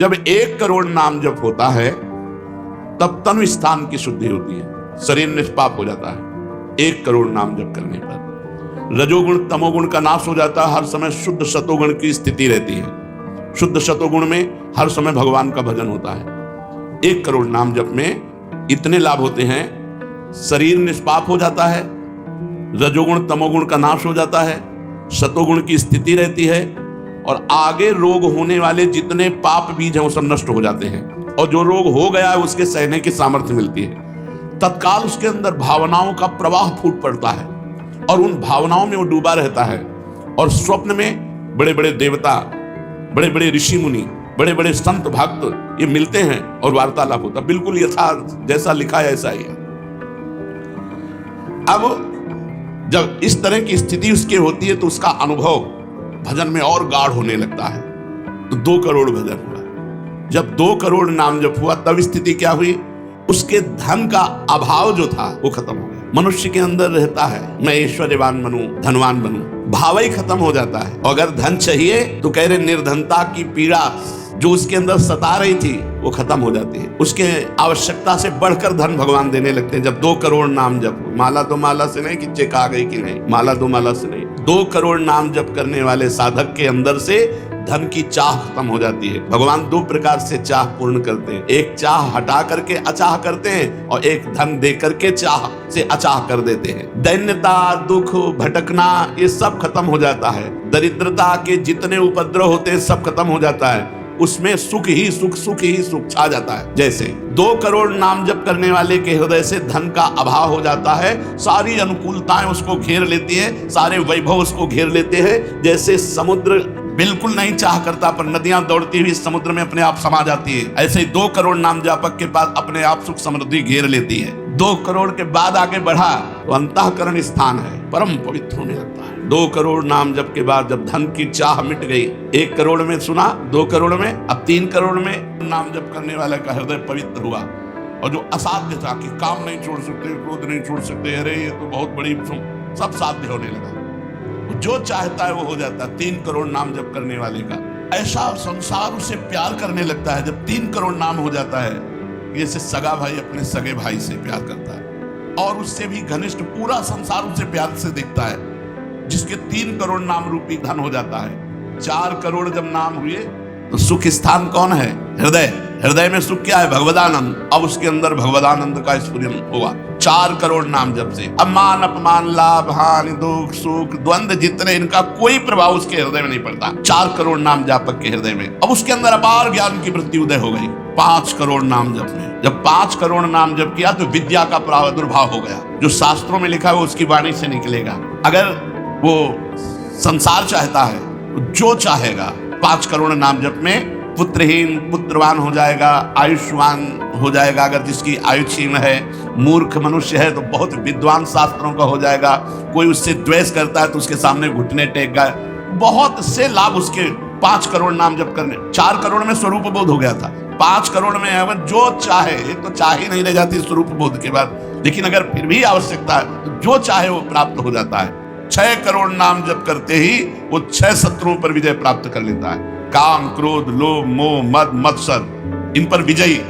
जब 1 करोड़ नाम जप होता है तब तनु स्थान की शुद्धि होती है, शरीर निष्पाप हो जाता है 1 करोड़ नाम जप करने पर। रजोगुण तमोगुण का नाश हो जाता है, हर समय शुद्ध सतोगुण की स्थिति रहती है। शुद्ध सतोगुण में हर समय भगवान का भजन होता है। 1 करोड़ नाम जप में इतने लाभ होते हैं, शरीर निष्पाप हो जाता है, रजोगुण तमोगुण का नाश हो जाता है, सतोगुण की स्थिति रहती है, और आगे रोग होने वाले जितने पाप बीज हैं वो सब नष्ट हो जाते हैं, और जो रोग हो गया है उसके सहने की सामर्थ्य मिलती है। तत्काल उसके अंदर भावनाओं का प्रवाह फूट पड़ता है और उन भावनाओं में वो डूबा रहता है, और स्वप्न में बड़े बड़े देवता, बड़े बड़े ऋषि मुनि, बड़े बड़े संत भक्त ये मिलते हैं और वार्तालाप होता। बिल्कुल यथार्थ जैसा लिखा है ऐसा ही है। अब जब इस तरह की स्थिति उसके होती है तो उसका अनुभव भजन में और गाढ़ होने लगता है। तो 2 करोड़ भजन हुआ। जब 2 करोड़ नाम जप हुआ तब स्थिति क्या हुई, उसके धन का अभाव जो था वो खत्म हो गया। मनुष्य के अंदर रहता है मैं ऐश्वर्यवान बनूं, धनवान बनूं, भाव ही खत्म हो जाता है। और अगर धन चाहिए तो कह रहे निर्धनता की पीड़ा जो उसके अंदर सता रही थी वो खत्म हो जाती है। उसके आवश्यकता से बढ़कर धन भगवान देने लगते हैं जब 2 करोड़ नाम जप। माला तो माला से नहीं कि चेक आ गई कि नहीं, माला तो माला से नहीं। 2 करोड़ नाम जप करने वाले साधक के अंदर से धन की चाह खत्म हो जाती है। भगवान 2 प्रकार से चाह पूर्ण करते हैं, एक चाह हटा करके अचाह करते हैं, और एक धन दे करके चाह से अचाह कर देते हैं। दैन्यता, दुख, भटकना ये सब खत्म हो जाता है। दरिद्रता के जितने उपद्रव होते हैं सब खत्म हो जाता है। उसमें सुख ही सुख, सुख ही सुख छा जाता है। जैसे 2 करोड़ नाम जप करने वाले के हृदय से धन का अभाव हो जाता है, सारी अनुकूलताएं उसको घेर लेती है, सारे वैभव उसको घेर लेते हैं। जैसे समुद्र बिल्कुल नहीं चाह करता पर नदियां दौड़ती हुई समुद्र में अपने आप समा जाती है, ऐसे ही 2 करोड़ नाम जापक के पास अपने आप सुख समृद्धि घेर लेती है। 2 करोड़ के बाद आगे बढ़ा तो अंतःकरण स्थान है, परम पवित्र होने लगता है। 2 करोड़ नाम जप के बाद जब धन की चाह मिट गई, 1 करोड़ में सुना, 2 करोड़ में, अब 3 करोड़ में नाम जप करने वाले का हृदय पवित्र हुआ। और जो असाध्य था कि काम नहीं छोड़ सकते, क्रोध नहीं छोड़ सकते, अरे ये तो बहुत बड़ी, सब साध्य होने लगा। जो चाहता है वो हो जाता है। 3 करोड़ नाम जप करने वाले का ऐसा संसार उसे प्यार करने लगता है जब 3 करोड़ नाम हो जाता है, जैसे सगा भाई अपने सगे भाई से प्यार करता है, और उससे भी घनिष्ठ पूरा संसार उसे प्यार से देखता है। जिसके 3 करोड़ नाम रूपी धन हो जाता है। 4 करोड़ जब नाम हुए तो सुख स्थान कौन है? हृदय। हृदय में सुख क्या है? भगवदानंद। अब उसके अंदर भगवदानंद का स्फुरन हुआ 4 करोड़ नाम जब से। अब मान अपमान, लाभ हानि, दुख सुख, द्वंद्व जितने, इनका कोई प्रभाव उसके हृदय में नहीं पड़ता। 4 करोड़ नाम जापक के हृदय में अब उसके अंदर अपार ज्ञान की वृत्ति उदय हो गई। 5 करोड़ नाम जप में जब 5 करोड़ नाम जप किया तो विद्या का प्रादुर्भाव हो गया। जो शास्त्रों में लिखा है वो उसकी वाणी से निकलेगा। अगर वो संसार चाहता है तो जो चाहेगा 5 करोड़ नाम जप में पुत्रहीन पुत्रवान हो जाएगा, आयुष्मान हो जाएगा। अगर जिसकी आयु क्षीण है, मूर्ख मनुष्य है तो बहुत विद्वान शास्त्रों का हो जाएगा। कोई उससे द्वेष करता है तो उसके सामने घुटने टेक गए। बहुत से लाभ उसके 5 करोड़ नाम जप करने। 4 करोड़ में स्वरूप बोध हो गया था, 5 करोड़ में अगर जो चाहे, तो चाह ही नहीं रह जाती स्वरूप बोध के बाद, लेकिन अगर फिर भी आवश्यकता है तो जो चाहे वो प्राप्त हो जाता है। 6 करोड़ नाम जप करते ही वो 6 शत्रुओं पर विजय प्राप्त कर लेता है। काम, क्रोध, लोभ, मोह, मद, मत्सर, इन पर विजयी,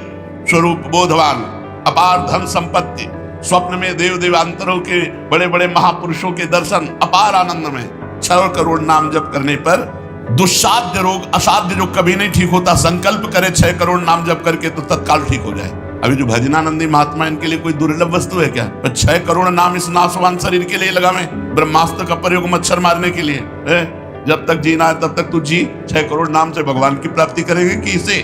स्वरूप बोधवान, अपार धन संपत्ति, स्वप्न में देव देवांतरों के बड़े बड़े महापुरुषों के दर्शन, अपार आनंद में। 6 करोड़ नाम जप करने पर दुस्साध्य रोग, असाध्य जो कभी नहीं ठीक होता, संकल्प करे 6 करोड़ नाम जप करके तो तत्काल ठीक हो जाए। अभी जो भजनानंदी महात्मा, इनके लिए कोई दुर्लभ वस्तु है क्या? 6 करोड़ नाम इस नाशवान शरीर के लिए लगावे। ब्रह्मास्त्र का प्रयोग मच्छर मारने के लिए है। जब तक जीना है तब तक तू जी, 6 करोड़ नाम से भगवान की प्राप्ति करेंगे कि इसे